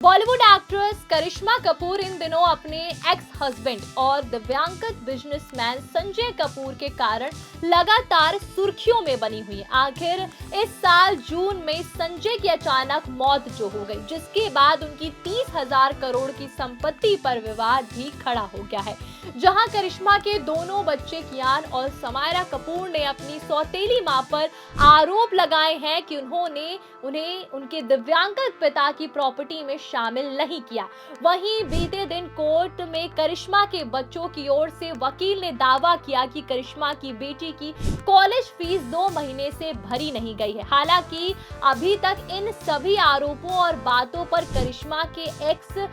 Bollywood actress करिश्मा कपूर इन दिनों अपने ex husband और दिव्यांगत बिजनेसमैन संजय कपूर के कारण लगातार सुर्खियों में बनी हुई है। आखिर इस साल जून में संजय की अचानक मौत जो हो गई, जिसके बाद उनकी 30,000 करोड़ की संपत्ति पर विवाद भी खड़ा हो गया है। जहां करिश्मा के दोनों बच्चे कियान और समायरा कपूर ने अपनी सौतेली मां पर आरोप लगाए हैं कि उन्होंने उन्हें उनके दिव्यांगत पिता की प्रॉपर्टी में शामिल नहीं किया। वहीं बीते दिन कोर्ट में करिश्मा के बच्चों की ओर से वकील ने दावा किया कि करिश्मा की बेटी की कॉलेज फीस 2 महीने से भरी नहीं गई है। हालांकि अभी तक इन सभी आरोपों और बातों पर करिश्मा के एक्स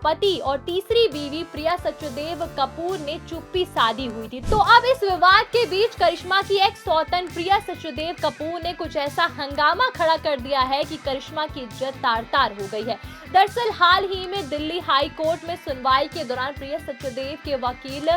पति और तीसरी बीवी प्रिया सचदेव कपूर ने चुप्पी साधी हुई थी। तो अब इस विवाद के बीच करिश्मा की एक्स सौतन प्रिया सचदेव कपूर ने कुछ ऐसा हंगामा खड़ा कर दिया है कि करिश्मा की इज्जत तार-तार हो गई है। दरअसल हाल ही में दिल्ली हाई कोर्ट में सुनवाई के दौरान प्रिया सचदेव के वकील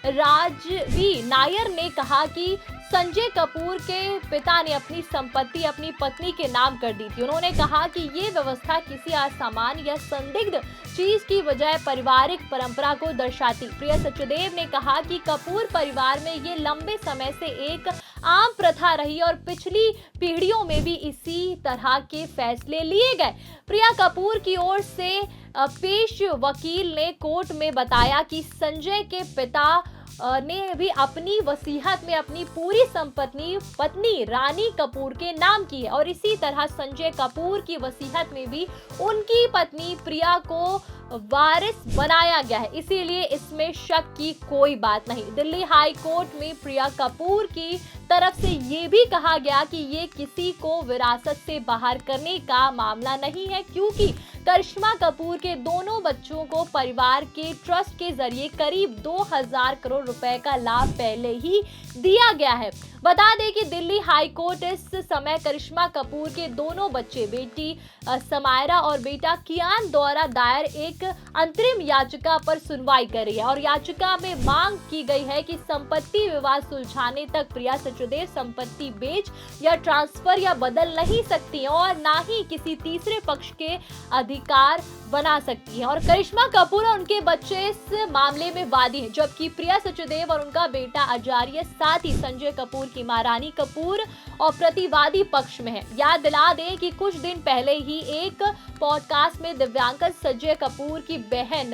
राजवी नायर ने कहा कि संजय कपूर के पिता ने अपनी संपत्ति अपनी पत्नी के नाम कर दी थी। उन्होंने कहा कि ये व्यवस्था किसी असामान्य या संदिग्ध चीज की बजाय पारिवारिक परंपरा को दर्शाती। प्रिया सचदेव ने कहा कि कपूर परिवार में ये लंबे समय से एक आम प्रथा रही और पिछली पीढ़ियों में भी इसी तरह के फैसले लिए गए। प्रिया कपूर की ओर से पेश वकील ने कोर्ट में बताया कि संजय के पिता ने भी अपनी वसीयत में अपनी पूरी संपत्ति पत्नी रानी कपूर के नाम की है और इसी तरह संजय कपूर की वसीयत में भी उनकी पत्नी प्रिया को वारिस बनाया गया है, इसीलिए इसमें शक की कोई बात नहीं। दिल्ली हाई कोर्ट में प्रिया कपूर की तरफ से ये भी कहा गया कि ये किसी को विरासत से बाहर करने का मामला नहीं है, क्योंकि करिश्मा कपूर के दोनों बच्चों को परिवार के ट्रस्ट के जरिए करीब 2,000 करोड़ रुपए का लाभ पहले ही दिया गया है। बता दें कि दिल्ली हाई कोर्ट इस समय करिश्मा कपूर के दोनों बच्चे बेटी समायरा और बेटा कियान द्वारा दायर एक अंतरिम याचिका पर सुनवाई कर रही है और याचिका में मांग की गई है कि संपत्ति विवाद सुलझाने तक प्रिया सचदेव संपत्ति बेच या ट्रांसफर या बदल नहीं सकती और ना ही किसी तीसरे पक्ष के अधिकार बना सकती है। और करिश्मा कपूर और उनके बच्चे इस मामले में वादी हैं, जबकि प्रिया सचदेव और उनका बेटा अजारिया साथ ही संजय कपूर की मां रानी कपूर और प्रतिवादी पक्ष में है। याद दिला दें कि कुछ दिन पहले ही एक पॉडकास्ट में दिव्यांगत संजय कपूर की बहन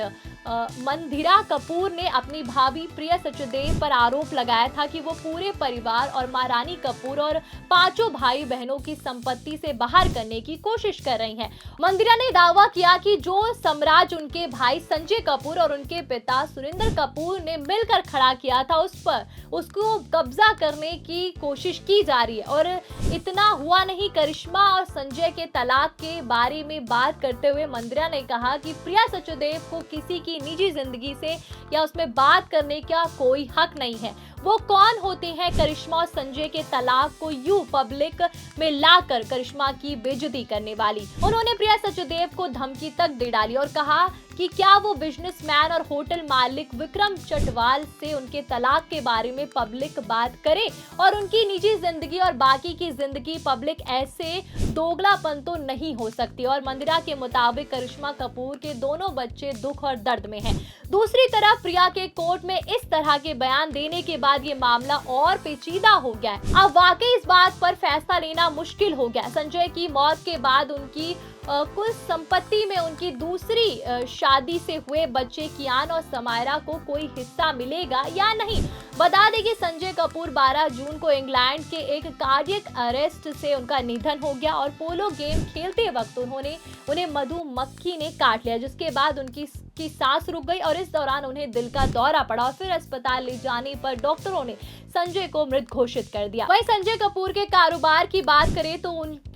मंदिरा कपूर ने अपनी भाभी प्रिया सचदेव पर आरोप लगाया था कि वो पूरे परिवार और मां रानी कपूर और 5 भाई बहनों की संपत्ति से बाहर करने की कोशिश कर रही हैं। मंदिरा ने दावा किया कि जो साम्राज्य उनके भाई संजय कपूर और उनके पिता सुरेंद्र कपूर ने मिलकर खड़ा किया था, उस पर उसको कब्जा करने की कोशिश की जा रही है। और इतना हुआ नहीं, करिश्मा और संजय के तलाक के बारे में बात करते हुए मंदिरा ने कहा कि प्रिया सचदेव को किसी की निजी जिंदगी से या उसमें बात करने का कोई हक नहीं है। वो कौन होते हैं करिश्मा और संजय के तलाक को यूं पब्लिक में लाकर करिश्मा की बेइज्जती करने वाली। उन्होंने प्रिया सचदेव को धमकी तक दे डाली और कहा कि क्या वो बिजनेसमैन और होटल मालिक विक्रम चटवाल से उनके तलाक के बारे में पब्लिक बात करे और उनकी निजी जिंदगी और बाकी की जिंदगी पब्लिक, ऐसे दोगलापन तो नहीं हो सकती। और मंदिरा के मुताबिक करिश्मा कपूर के दोनों बच्चे दुख और दर्द में हैं। दूसरी तरफ प्रिया के कोर्ट में इस तरह के बयान देने के बाद ये मामला और पेचीदा हो गया है। अब वाकई इस बात पर फैसला लेना मुश्किल हो गया। संजय की मौत के बाद उनकी कुल संपत्ति में उनकी दूसरी शादी से हुए बच्चे कियान और समायरा को कोई हिस्सा मिलेगा या नहीं। बता दें कि संजय कपूर 12 जून को इंग्लैंड के एक कार्डियक अरेस्ट से उनका निधन हो गया और पोलो गेम खेलते वक्त उन्हें मधुमक्खी ने काट लिया, जिसके बाद उनकी सांस रुक गई और इस दौरान उन्हें दिल का दौरा पड़ा और फिर अस्पताल ले जाने पर डॉक्टरों ने संजय को मृत घोषित कर दिया। वहीं संजय कपूर के कारोबार की बात करें तो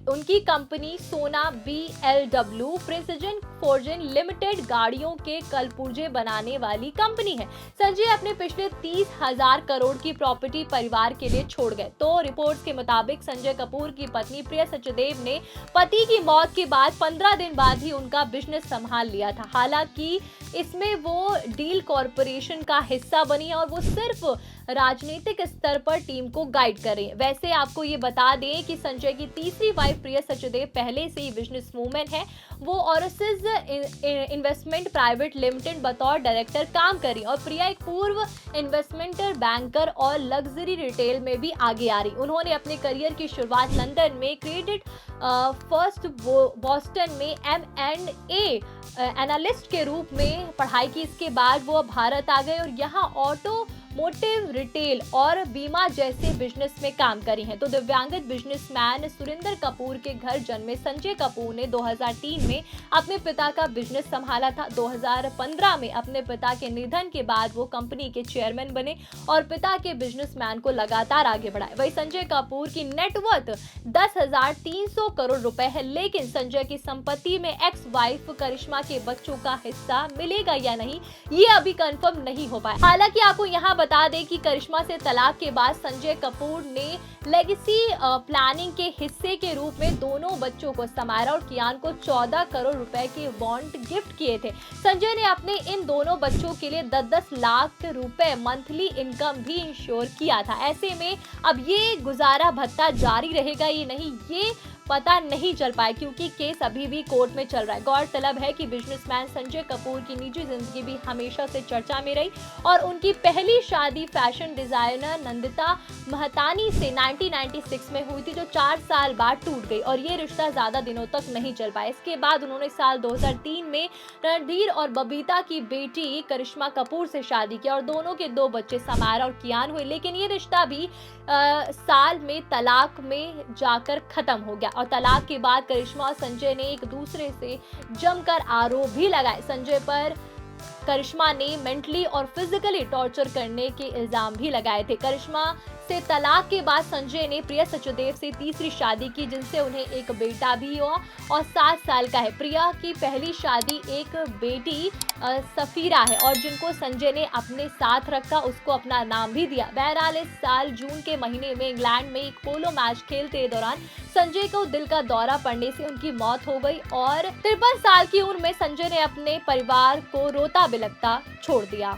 उनकी कंपनी सोना BLW प्रिसिजन फोर्जिंग लिमिटेड गाड़ियों के कलपुर्जे बनाने वाली कंपनी है। संजय अपने पिछले 30,000 करोड़ की प्रॉपर्टी परिवार के लिए छोड़ गए। तो रिपोर्ट्स के मुताबिक संजय कपूर की पत्नी प्रिया सचदेव ने पति की मौत के बाद 15 दिन बाद ही उनका बिजनेस संभाल लिया था। हालांकि इसमें वो डील कॉरपोरेशन का हिस्सा बनी और वो सिर्फ राजनीतिक स्तर पर टीम को गाइड कर रही है। वैसे आपको ये बता दें कि संजय की तीसरी वाइफ प्रिया सचदेव पहले से ही बिजनेस वूमेन है। वो ओरेसिस इन्वेस्टमेंट प्राइवेट लिमिटेड बतौर डायरेक्टर काम करी और प्रिया एक पूर्व इन्वेस्टमेंटर, बैंकर और लग्जरी रिटेल में भी आगे आ रही। उन्होंने अपने करियर की शुरुआत लंदन में क्रेडिट फर्स्ट बॉस्टन में M&A एनालिस्ट के रूप में पढ़ाई की। इसके बाद वो भारत आ गए और यहाँ ऑटोमोटिव, रिटेल और बीमा जैसे बिजनेस में काम करी हैं। तो दिव्यांगत बिजनेसमैन सुरिंदर कपूर के घर जन्मे संजय कपूर ने 2003 में अपने पिता का बिजनेस संभाला था। 2015 में अपने पिता के निधन के बाद वो कंपनी के चेयरमैन बने और पिता के बिजनेसमैन को लगातार आगे बढ़ाए। वही संजय कपूर की नेटवर्थ 10,300 करोड़ रुपए है, लेकिन संजय की संपत्ति में एक्स वाइफ करिश्मा के बच्चों का हिस्सा मिलेगा या नहीं, ये अभी कंफर्म नहीं हो पाया। हालांकि आपको यहाँ बता दें कि करिश्मा से तलाक के बाद संजय कपूर ने लेगेसी प्लानिंग के हिस्से के रूप में दोनों बच्चों को संभाला और कियान को 14 करोड़ रुपए के बॉन्ड गिफ्ट किए थे। संजय ने अपने इन दोनों बच्चों के लिए 10-10 लाख रुपए मंथली इनकम भी इंश्योर किया था। ऐसे में अब ये गुजारा भत्ता जारी रहेगा ये नहीं, ये पता नहीं चल पाया क्योंकि केस अभी भी कोर्ट में चल रहा है। गौरतलब है कि बिजनेसमैन संजय कपूर की निजी जिंदगी भी हमेशा से चर्चा में रही और उनकी पहली शादी फैशन डिजाइनर नंदिता महतानी से 1996 में हुई थी, जो 4 साल बाद टूट गई और ये रिश्ता ज्यादा दिनों तक नहीं चल पाया। इसके बाद उन्होंने साल 2003 में रणधीर और बबीता की बेटी करिश्मा कपूर से शादी की और दोनों के 2 बच्चे समारा और कियान हुए, लेकिन ये रिश्ता भी साल में तलाक में जाकर खत्म हो गया और तलाक के बाद करिश्मा और संजय ने एक दूसरे से जमकर आरोप भी लगाए। संजय पर करिश्मा ने मेंटली और फिजिकली टॉर्चर करने के इल्जाम भी लगाए थे। करिश्मा से तलाक के बाद संजय ने प्रिया सचदेव से तीसरी शादी की, जिनसे उन्हें एक बेटा भी हुआ और 7 साल का है। प्रिया की पहली शादी एक बेटी सफीरा है और जिनको संजय ने अपने साथ रखा, उसको अपना नाम भी दिया। बहरहाल इस साल जून के महीने में इंग्लैंड में एक पोलो मैच खेलते दौरान संजय को दिल का दौरा पड़ने से उनकी मौत हो गई और 53 साल की उम्र में संजय ने अपने परिवार को रोता बिलखता छोड़ दिया।